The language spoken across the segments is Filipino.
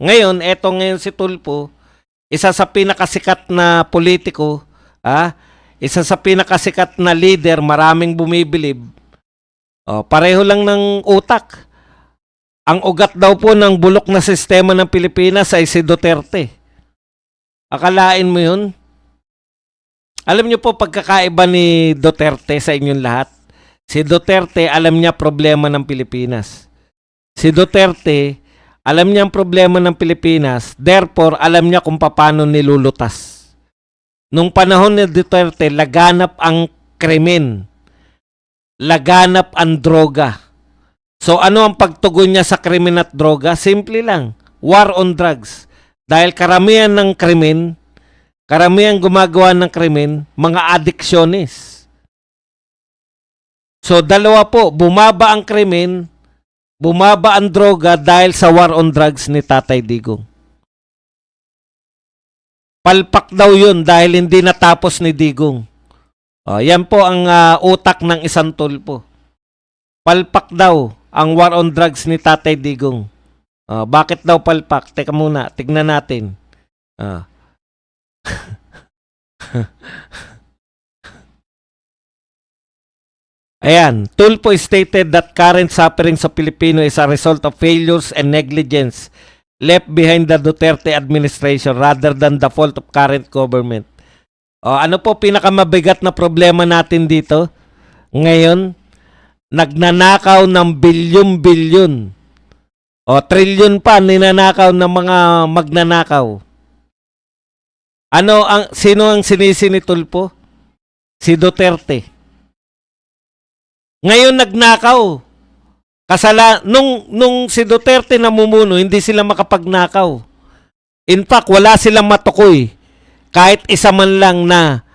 Ngayon, eto ngayon si Tulfo, isa sa pinakasikat na politiko, isa sa pinakasikat na leader, maraming bumibilib. Pareho lang ng utak. Ang ugat daw po ng bulok na sistema ng Pilipinas ay si Duterte. Akalain mo yun? Alam niyo po pagkakaiba ni Duterte sa inyong lahat? Si Duterte, alam niya problema ng Pilipinas. Si Duterte, alam niya ang problema ng Pilipinas, therefore, alam niya kung paano nilulutas. Nung panahon ni Duterte, laganap ang krimen. Laganap ang droga. So ano ang pagtugon niya sa krimen at droga? Simple lang, war on drugs. Dahil karamihan ng krimen, karamihan gumagawa ng krimen, mga addiksyonis. So dalawa po, bumaba ang krimen, bumaba ang droga dahil sa war on drugs ni Tatay Digong. Palpak daw yun dahil hindi natapos ni Digong. Yan po ang utak ng isang Tulfo. Palpak daw ang war on drugs ni Tatay Digong. Bakit daw palpak? Teka muna, tignan natin. Ayan, Tulfo stated that current suffering sa Pilipino is a result of failures and negligence left behind the Duterte administration rather than the fault of current government. Ano po pinakamabigat na problema natin dito? Ngayon, nagnanakaw ng bilyon-bilyon. Trilyon pa ninanakaw ng mga magnanakaw. Sino ang sinisi ni Tulfo? Si Duterte. Ngayon nagnakaw. Nung si Duterte namumuno, hindi sila makapagnakaw. In fact, wala silang matukoy. Kahit isa man lang na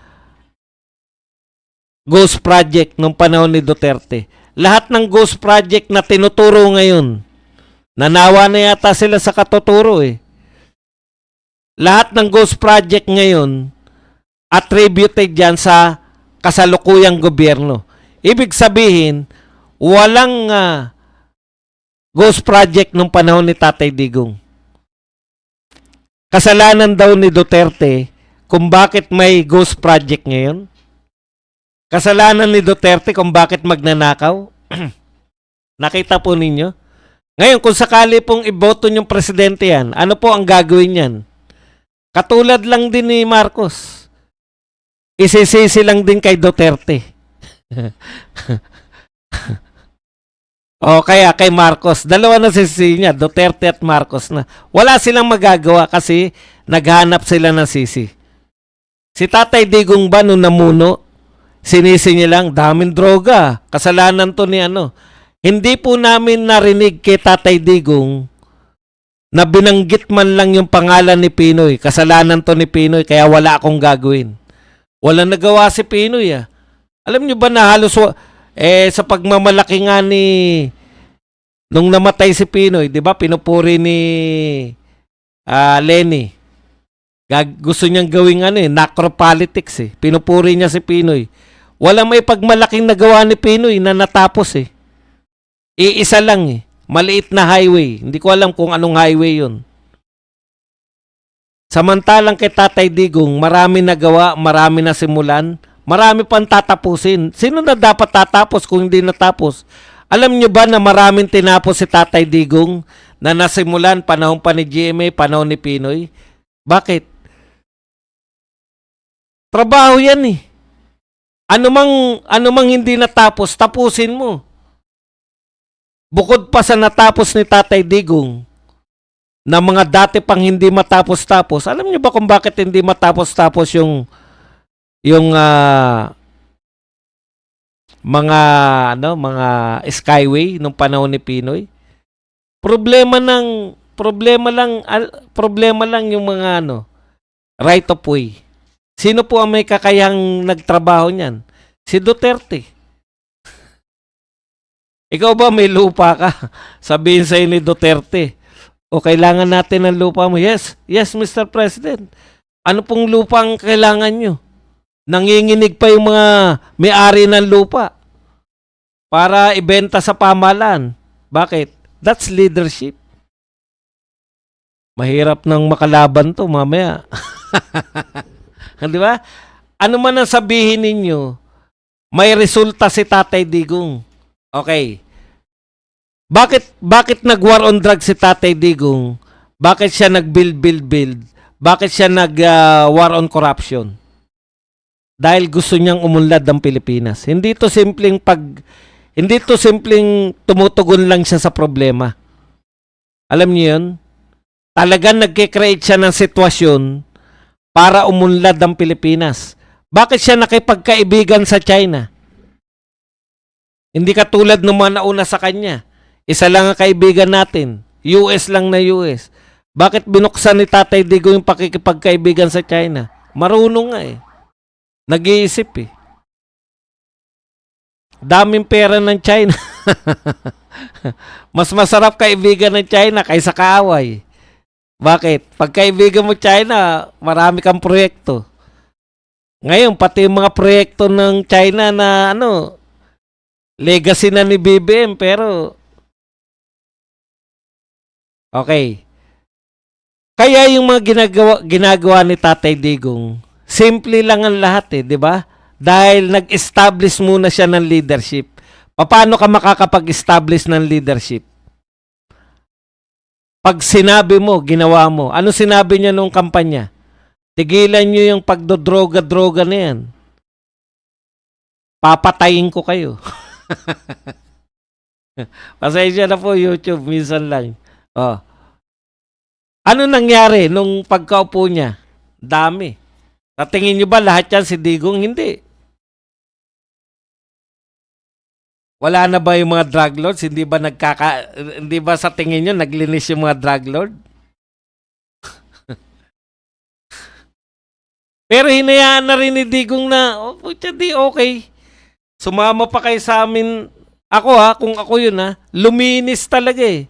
ghost project nung panahon ni Duterte. Lahat ng ghost project na tinuturo ngayon, nanawa na yata sila sa katuturo eh. Lahat ng ghost project ngayon, attributed yan sa kasalukuyang gobyerno. Ibig sabihin, walang ghost project nung panahon ni Tatay Digong. Kasalanan daw ni Duterte kung bakit may ghost project ngayon. Kasalanan ni Duterte kung bakit magnanakaw. Nakita po ninyo? Ngayon, kung sakali pong iboto yung presidente yan, ano po ang gagawin yan? Katulad lang din ni Marcos. Isisisi lang din kay Duterte. Kaya kay Marcos, dalawa na sisi niya, Duterte at Marcos na. Wala silang magagawa kasi naghanap sila ng sisi. Si Tatay Digong ba nung namuno, sinisi niya lang, daming droga, kasalanan to ni ano. Hindi po namin narinig kay Tatay Digong na binanggit man lang yung pangalan ni Pinoy, kasalanan to ni Pinoy, kaya wala akong gagawin. Wala nagawa si Pinoy Alam niyo ba na halos sa pagmamalaki nga nung namatay si Pinoy, 'di ba? Pinupuri ni Lenny. Gusto niyang gawing necropolitics Pinupuri niya si Pinoy. Wala may pagmalaking nagawa ni Pinoy na natapos Iisa lang maliit na highway. Hindi ko alam kung anong highway 'yun. Samantalang kay Tatay Digong, marami nagawa, marami na simulan. Marami pang tatapusin. Sino na dapat tatapos kung hindi natapos? Alam nyo ba na maraming tinapos si Tatay Digong na nasimulan panahon pa ni GMA, panahon ni Pinoy? Bakit? Trabaho yan Ano mang hindi natapos, tapusin mo. Bukod pa sa natapos ni Tatay Digong na mga dati pang hindi matapos-tapos, alam nyo ba kung bakit hindi matapos-tapos yung mga skyway nung panahon ni Pinoy? Problema lang yung mga right of way. Sino po ang may kakayahang nagtrabaho niyan? Si Duterte. Ikaw ba may lupa ka? Sabihin sa'yo ni Duterte, kailangan natin ng lupa mo. Yes, Mr. President. Ano pong lupa ang kailangan nyo? Nanginginig pa yung mga may-ari ng lupa para ibenta sa pamahalaan. Bakit? That's leadership. Mahirap nang makalaban to mamaya. Di ba? Ano man ang sabihin ninyo, may resulta si Tatay Digong. Okay. Bakit nag-war on drugs si Tatay Digong? Bakit siya nag-build? Bakit siya nag-war on corruption? Dahil gusto niyang umunlad ng Pilipinas. Hindi to simpleng tumutugon lang siya sa problema. Alam niyo 'yun? Talagang nagke-create siya ng sitwasyon para umunlad ang Pilipinas. Bakit siya nakipagkaibigan sa China? Hindi katulad ng mga nauna sa kanya. Isa lang ang kaibigan natin. US lang na US. Bakit binuksan ni Tatay Digong yung pakikipagkaibigan sa China? Marunong nga eh. Nag-iisip eh. Daming pera ng China. Mas masarap kaibigan ng China kaysa kaaway. Bakit? Pag kaibigan mo China, marami kang proyekto. Ngayon, pati yung mga proyekto ng China na legacy na ni BBM, pero okay. Kaya yung mga ginagawa ni Tatay Digong, simple lang ang lahat eh, di ba? Dahil nag-establish muna siya ng leadership. Paano ka makakapag-establish ng leadership? Pag sinabi mo, ginawa mo. Ano sinabi niya nung kampanya? Tigilan niyo yung pagdodroga-droga na yan. Papatayin ko kayo. Pasensya na po YouTube, minsan lang. Oh. Ano nangyari nung pagkaupo niya? Dami. Natingin niyo ba lahat yan si Digong? Hindi. Wala na ba yung mga drug lords? Hindi ba sa tingin niyo naglinis yung mga drug lord? Pero hinayaan na rin ni Digong na, di okay. Sumama pa kayo sa amin. Kung ako yun luminis talaga eh.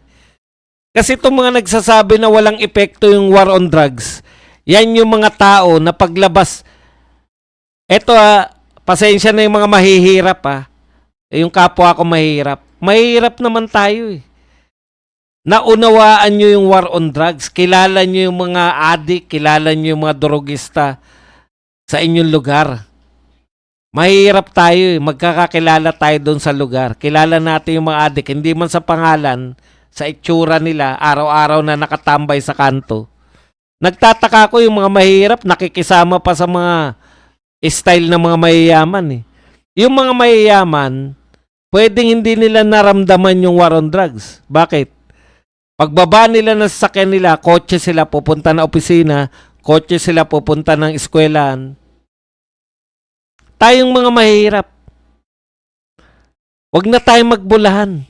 Kasi itong mga nagsasabi na walang epekto yung war on drugs, yan yung mga tao na paglabas, eto pasensya na yung mga mahihirap yung kapwa ko mahirap. Mahirap naman tayo eh. Naunawaan nyo yung war on drugs, kilala nyo yung mga adik, kilala nyo yung mga drogista sa inyong lugar. Mahirap tayo eh. Magkakakilala tayo doon sa lugar. Kilala natin yung mga adik, hindi man sa pangalan, sa itsura nila, araw-araw na nakatambay sa kanto. Nagtataka ko yung mga mahirap, nakikisama pa sa mga style ng mga mayayaman eh. Yung mga mayayaman, pwedeng hindi nila naramdaman yung war on drugs. Bakit? Pagbaba nila ng sasakyan nila, kotse sila pupunta na opisina, kotse sila pupunta ng eskwelahan. Tayong mga mahirap, wag na tayong magbulahan.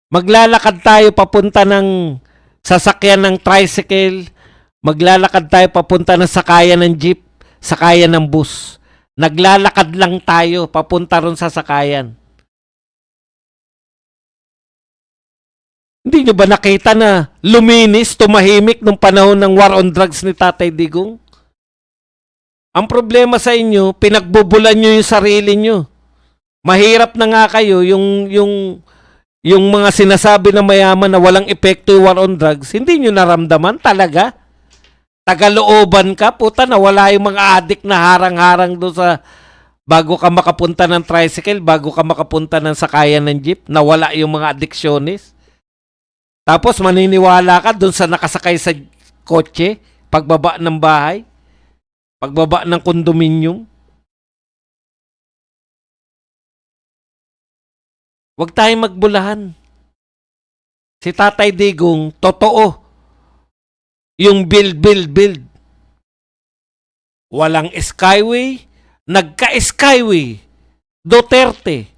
Maglalakad tayo papunta ng sasakyan ng tricycle, maglalakad tayo papunta ng sakayan ng jeep, sakayan ng bus. Naglalakad lang tayo papunta ron sa sakayan. Hindi nyo ba nakita na luminis, tumahimik nung panahon ng war on drugs ni Tatay Digong? Ang problema sa inyo, pinagbubulan nyo yung sarili nyo. Mahirap na nga kayo yung mga sinasabi na mayaman na walang epekto yung war on drugs, hindi nyo naramdaman talaga. Tagalooban ka, puta, nawala yung mga adik na harang-harang doon sa bago ka makapunta ng tricycle, bago ka makapunta ng sakayan ng jeep, nawala yung mga addiksyonis. Tapos maniniwala ka doon sa nakasakay sa kotse, pagbaba ng bahay, pagbaba ng kondominium. Huwag tayong magbulahan. Si Tatay Digong, totoo. Yung build. Walang skyway, nagka-skyway. Duterte.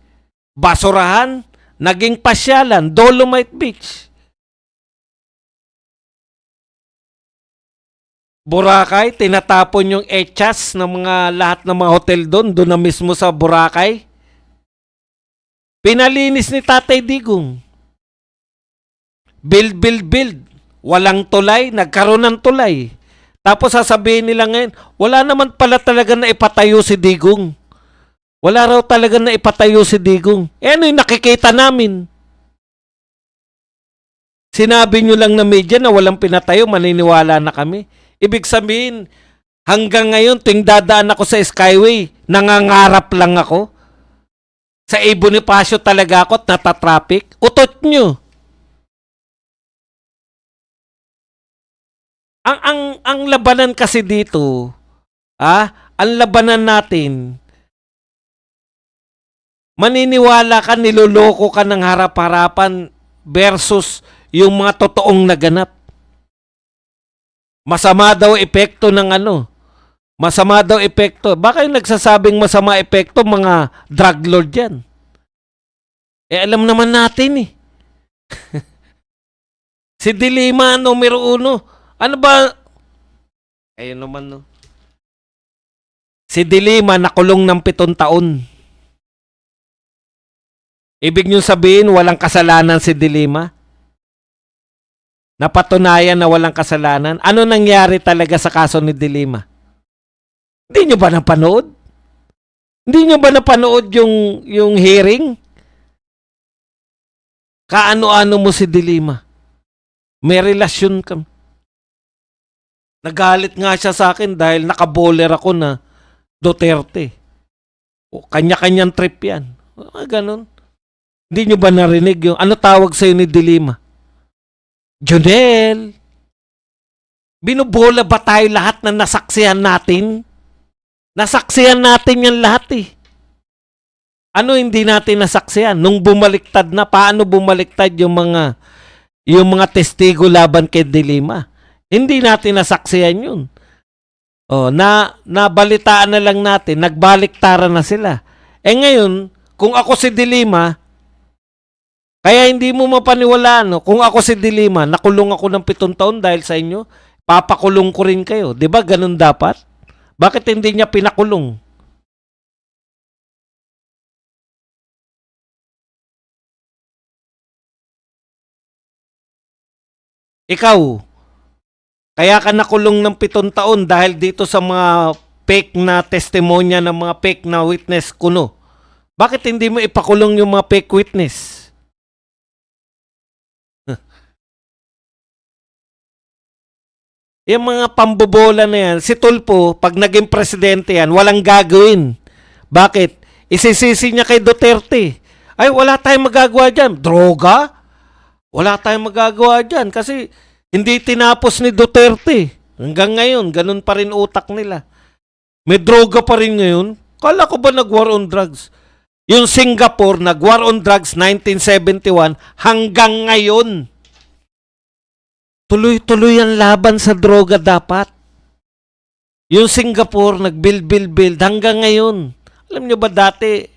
Basurahan, naging pasyalan, Dolomite Beach. Boracay, tinatapon yung echas ng mga lahat ng mga hotel doon na mismo sa Boracay. Pinalinis ni Tatay Digong. Build. Walang tulay, nagkaroon ng tulay. Tapos sasabihin nila ngayon, wala naman pala talaga na ipatayo si Digong. Wala raw talaga na ipatayo si Digong. Ano yung nakikita namin? Sinabi nyo lang na media na walang pinatayo, maniniwala na kami. Ibig sabihin, hanggang ngayon, tuwing dadaan ako sa Skyway, nangangarap lang ako. Sa A. Bonifacio talaga ako at natatraffic. Utot nyo. Ang labanan kasi dito, ang labanan natin, maniniwala ka, niloloko ka ng harap-harapan versus yung mga totoong naganap. Masama daw epekto ng ano. Masama daw epekto. Baka yung nagsasabing masama epekto, mga drug lord yan. Alam naman natin eh. Si Dilima, numero 1. Ano ba? Ayun naman no. Si Dilima nakulong ng 7 taon. Ibig nyo sabihin walang kasalanan si Dilima? Napatunayan na walang kasalanan? Ano nangyari talaga sa kaso ni Dilima? Hindi nyo ba napanood? Hindi nyo ba napanood yung hearing? Kaano-ano mo si Dilima? May relasyon ka. Nagalit nga siya sa akin dahil nakaboler ako na Duterte. O, kanya-kanyang trip yan. Ganon. Hindi nyo ba narinig yung ano tawag sa'yo ni Dilima? Jonel! Binubola ba tayo lahat na nasaksihan natin? Nasaksihan natin yan lahat eh. Ano hindi natin nasaksihan? Nung bumaliktad na, paano bumaliktad yung mga testigo laban kay Dilima? Hindi natin nasaksihan yun. Oh, nabalitaan na lang natin, nagbaliktaran na sila. Ngayon, kung ako si Dilima, kaya hindi mo mapaniwalaan, no? Kung ako si Dilima, nakulong ako ng 7 taon dahil sa inyo, papakulong ko rin kayo. 'Di ba ganun dapat? Bakit hindi niya pinakulong? Ikaw, kaya ka nakulong ng 7 taon dahil dito sa mga fake na testimonya ng mga fake na witness kuno. Bakit hindi mo ipakulong yung mga fake witness? Yung mga pambobola na yan, si Tulfo, pag naging presidente yan, walang gagawin. Bakit? Isisisi niya kay Duterte. Ay, wala tayong magagawa dyan. Droga? Wala tayong magagawa dyan kasi hindi tinapos ni Duterte. Hanggang ngayon, ganun pa rin utak nila. May droga pa rin ngayon. Kala ko ba nag-war on drugs? Yung Singapore, nag-war on drugs 1971 hanggang ngayon. Tuloy-tuloy ang laban sa droga dapat. Yung Singapore, nag-build hanggang ngayon. Alam nyo ba dati,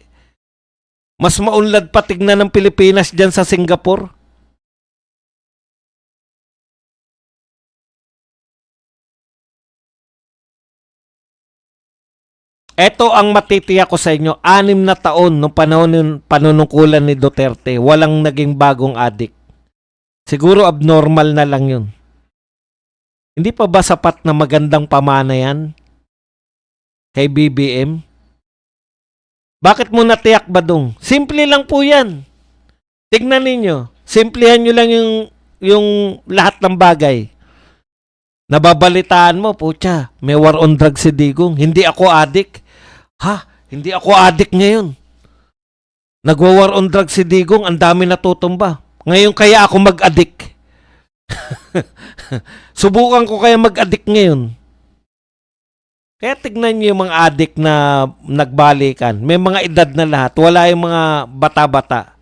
mas maunlad pa tignan ng Pilipinas dyan sa Singapore? Ito ang matitiyak ko sa inyo, 6 na taon nung panahon ng panunungkulan ni Duterte, walang naging bagong adik. Siguro abnormal na lang yun. Hindi pa ba sapat na magandang pamana yan kay BBM? Bakit mo natiyak ba dong? Simple lang po yan. Tignan ninyo. Simplihan nyo lang yung lahat ng bagay. Nababalitaan mo, putya, may war on drugs si Digong. Hindi ako adik. Ha? Hindi ako adik ngayon. Nagwa-war on drugs si Digong, ang dami natutumba. Ngayon kaya ako mag-adik. Subukan ko kaya mag-adik ngayon. Kaya tignan niyo yung mga adik na nagbalikan. May mga edad na lahat. Wala yung mga bata-bata.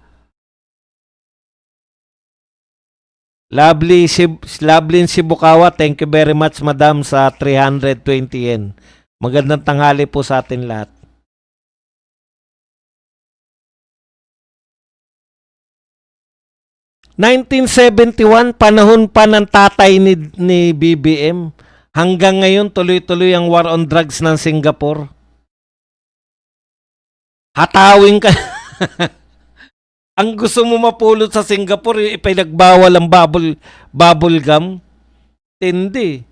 Lovely Sibukawa, thank you very much madam sa 320 yen. Magandang tanghali po sa atin lahat. '71, panahon pa ng tatay ni BBM. Hanggang ngayon, tuloy-tuloy ang war on drugs ng Singapore. Hatawin ka. Ang gusto mo mapulot sa Singapore, ipinagbawal ang bubble gum. Tindi.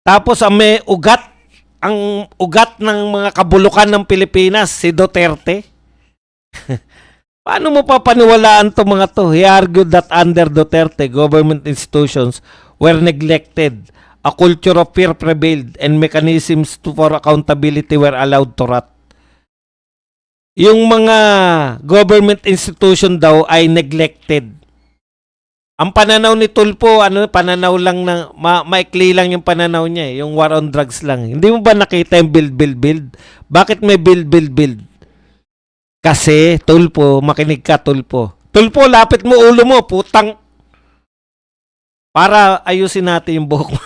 Tapos ang ugat ng mga kabulukan ng Pilipinas, si Duterte. Paano mo papaniwalaan to mga to? He argued that under Duterte, government institutions were neglected. A culture of fear prevailed and mechanisms for accountability were allowed to rot. Yung mga government institution daw ay neglected. Ang pananaw ni Tulfo, pananaw lang ng maikli lang yung pananaw niya, yung war on drugs lang. Hindi mo ba nakita yung build? Bakit may build? Kasi, Tulfo, makinig ka, Tulfo. Tulfo, lapit mo ulo mo, putang. Para ayusin natin yung buhok mo.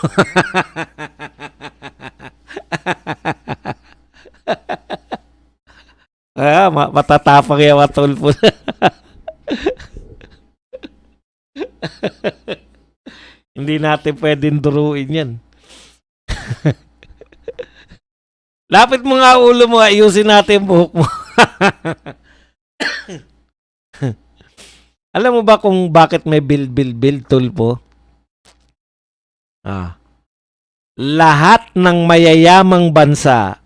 Matatapang yung mga Tulfo. Hindi natin pwedeng duruin yan. Lapit mo nga ulo mo, ayusin natin yung buhok mo. Alam mo ba kung bakit may build, Tulfo? Lahat ng mayayamang bansa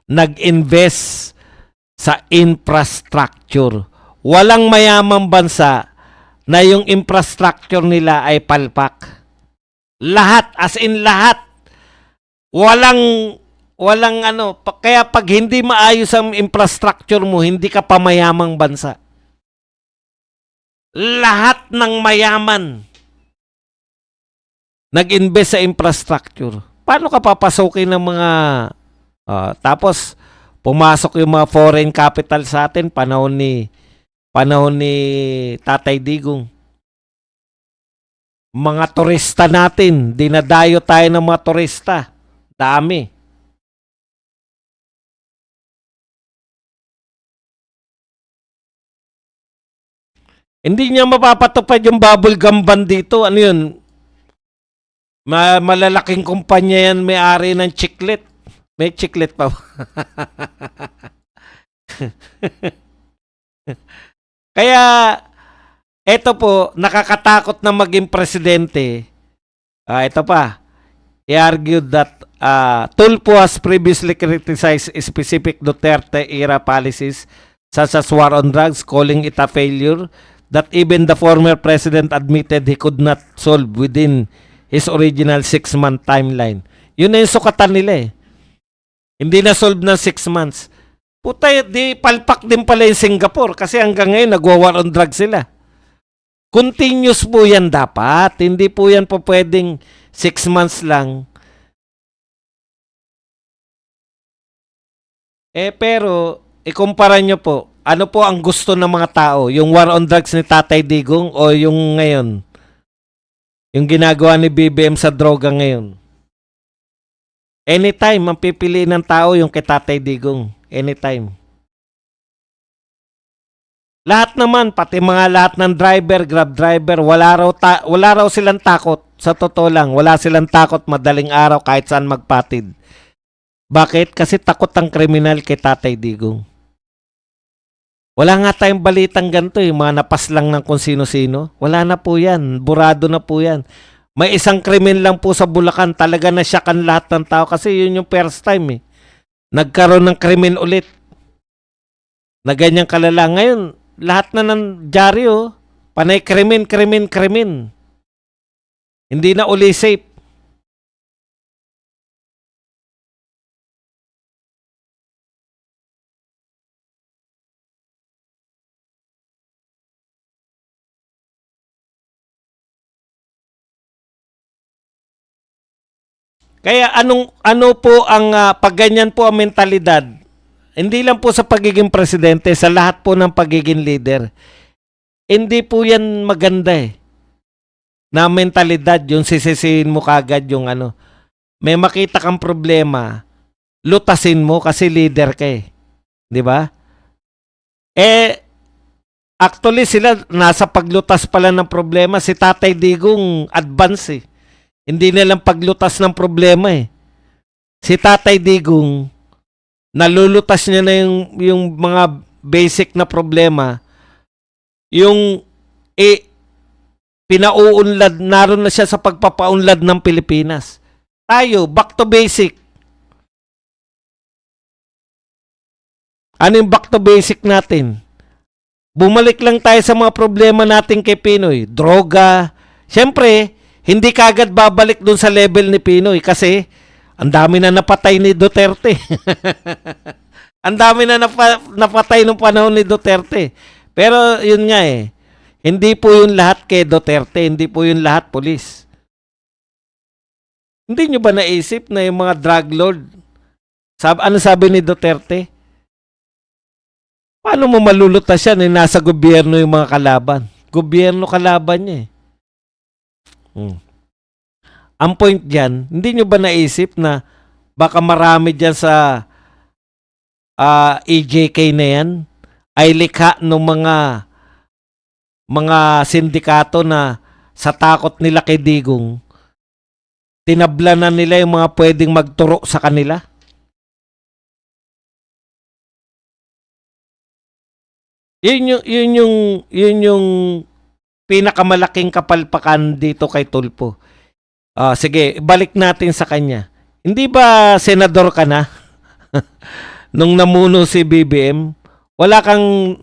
nag-invest sa infrastructure. Walang mayamang bansa na yung infrastructure nila ay palpak. Lahat, as in lahat. Walang kaya pag hindi maayos ang infrastructure mo, hindi ka pa mayamang bansa. Lahat ng mayaman nag-invest sa infrastructure. Paano ka papasukin ng mga tapos pumasok yung mga foreign capital sa atin panahon ni Tatay Digong. Mga turista natin, dinadayo tayo ng mga turista. Dami. Hindi niya mapapatupad yung bubble gum ban dito. Ano yun? Malalaking kumpanya yan, may-ari ng chiclet. May chiclet pa. Kaya, eto po, nakakatakot na maging presidente. Ito pa. He argued that Tulfo has previously criticized specific Duterte-era policies such as war on drugs, calling it a failure that even the former president admitted he could not solve within his original 6-month timeline. Yun na yung sukatan nila eh. Hindi na solve ng 6 months. Puta, di palpak din pala yung Singapore kasi hanggang ngayon nagwa-war on drugs sila. Continuous po yan dapat. Hindi po yan po pwedeng 6 months lang. Pero, ikumpara nyo po, ano po ang gusto ng mga tao? Yung war on drugs ni Tatay Digong o yung ngayon? Yung ginagawa ni BBM sa droga ngayon? Anytime, ang pipili ng tao yung kay Tatay Digong. Anytime. Lahat naman, pati lahat ng driver, grab driver, wala raw silang takot. Sa totoo lang, wala silang takot madaling araw kahit saan magpatid. Bakit? Kasi takot ang kriminal kay Tatay Digong. Wala nga tayong balitang ganito, yung mga napas lang ng kung sino-sino. Wala na po yan. Burado na po yan. May isang krimen lang po sa Bulacan. Talaga na syakan lahat ng tao kasi yun yung first time eh. Nagkaroon ng krimen ulit. Na ganyang kalala. Ngayon, lahat na ng dyaryo, panay krimen. Hindi na uli safe. Kaya ano po ang pag ganyan po ang mentalidad, hindi lang po sa pagiging presidente, sa lahat po ng pagiging leader. Hindi po yan maganda eh. Na mentalidad, yung sisisihin mo kagad yung ano. May makita kang problema, lutasin mo kasi leader ka eh. Di ba? Actually sila nasa paglutas pala ng problema. Si Tatay Digong advance eh. Hindi na lang paglutas ng problema eh. Si Tatay Digong, nalulutas niya na yung mga basic na problema. Yung pinauunlad, naroon na siya sa pagpapaunlad ng Pilipinas. Tayo, back to basic. Ano yung back to basic natin? Bumalik lang tayo sa mga problema natin kay Pinoy. Droga. Siyempre, hindi kagad babalik dun sa level ni Pinoy kasi ang dami na napatay ni Duterte. Ang dami na napatay nung panahon ni Duterte. Pero yun nga eh, hindi po yun lahat kay Duterte, hindi po yun lahat pulis. Hindi nyo ba naisip na yung mga drug lord, ano sabi ni Duterte? Paano mo malulutas yan eh, nasa gobyerno yung mga kalaban? Gobyerno kalaban niya eh. Ang point dyan, hindi nyo ba naisip na baka marami dyan sa EJK na yan ay likha ng mga sindikato na sa takot nila kay Digong, tinabla na nila yung mga pwedeng magturo sa kanila? Yun yung pinakamalaking kapalpakan dito kay Tulfo. Sige, balik natin sa kanya. Hindi ba senador ka na? Nung namuno si BBM, wala kang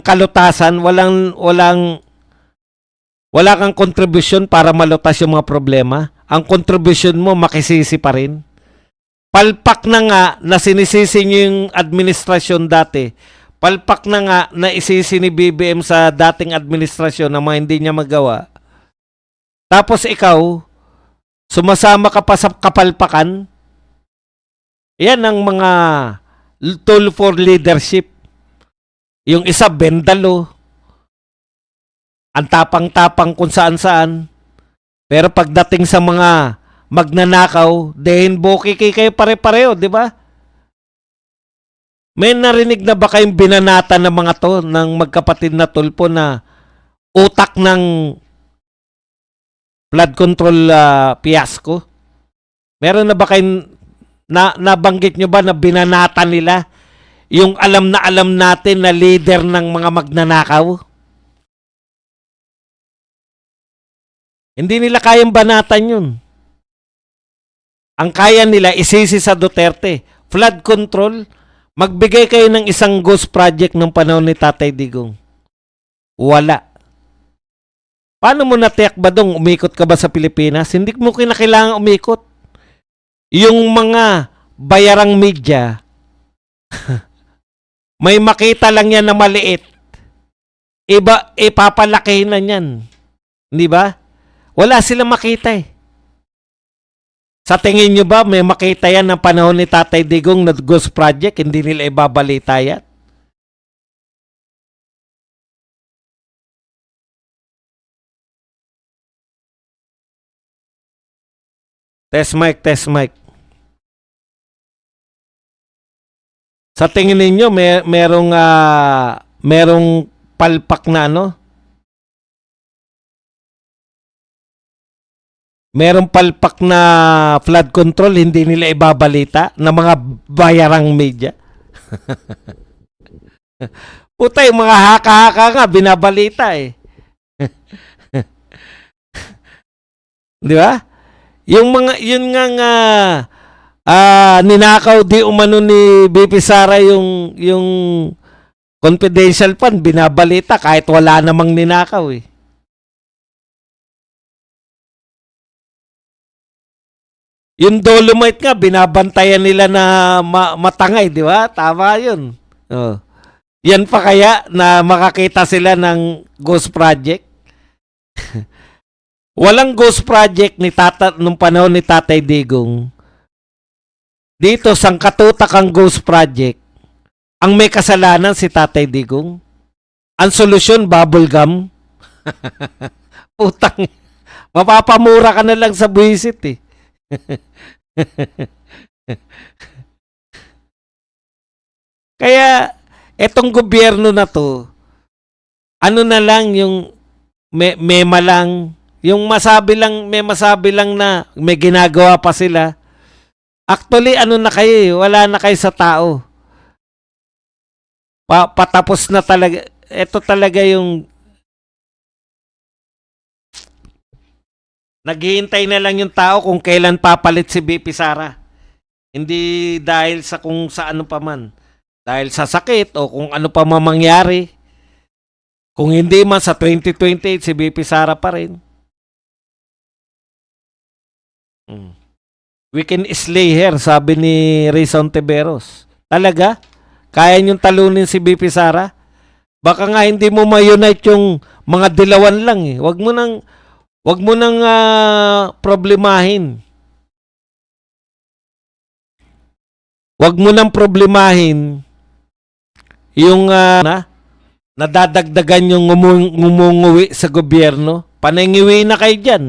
kalutasan, wala kang kontribusyon para malutas yung mga problema. Ang kontribusyon mo makisisi pa rin. Palpak na nga na sinisisi niyo yung administrasyon dati. Palpak na nga na isisi ni BBM sa dating administrasyon na mga hindi niya magawa. Tapos ikaw, sumasama ka pa sa kapalpakan. Yan ang mga tool for leadership. Yung isa, bendalo. Ang tapang-tapang kung saan-saan. Pero pagdating sa mga magnanakaw, dehin bokiki kayo pare-pareho, di ba? May narinig na ba kayong binanata ng mga to, ng magkapatid na Tulfo na utak ng flood control fiasco? Meron na ba kayong nabanggit nyo ba na binanata nila yung alam na alam natin na leader ng mga magnanakaw? Hindi nila kayang banatan yun. Ang kaya nila isisi sa Duterte. Flood control, magbigay kayo ng isang ghost project ng panahon ni Tatay Digong. Wala. Paano mo natiyak ba dong umikot ka ba sa Pilipinas? Hindi mo kinakailangan umikot. Yung mga bayarang media, may makita lang yan na maliit. Ipapalaki na yan. Di ba? Wala silang makita eh. Sa tingin nyo ba may makita yan ng panahon ni Tatay Digong na ghost project? Hindi nila ibabalita yan? Test mic, test mic. Sa tingin ninyo merong palpak na ano? Merong palpak na flood control, hindi nila ibabalita ng mga bayarang media. Puta, yung mga haka-haka nga, binabalita eh. Di ba? Yun nga ninakaw di umano ni BP Sara yung confidential fund, binabalita kahit wala namang ninakaw eh. Yung Dolomite nga, binabantayan nila na matangay, di ba? Tama yun. Oh. Yan pa kaya na makakita sila ng ghost project? Walang ghost project nung panahon ni Tatay Digong. Dito, sangkatutak ang ghost project. Ang may kasalanan si Tatay Digong. Ang solusyon, bubble gum. Putang, mapapamura ka na lang sa buwisit eh. Kaya etong gobyerno na to, ano na lang yung mema lang, yung may masabi lang na may ginagawa pa sila. Actually, ano na kayo, wala na kayo sa tao. Patapos na talaga. Ito talaga yung Naghihintay na lang yung tao kung kailan papalit si BP Sara. Hindi dahil sa kung sa ano pa man. Dahil sa sakit o kung ano pa mangyari. Kung hindi man sa 2028 si BP Sara pa rin. We can slay her, sabi ni Rizon Tiberos. Talaga? Kaya niyong talunin si BP Sara? Baka nga hindi mo ma-unite yung mga dilawan lang eh. Wag mo nang problemahin. Wag mo nang problemahin yung nadadagdagan yung ngumunguwi sa gobyerno. Panangiwi na kayo dyan.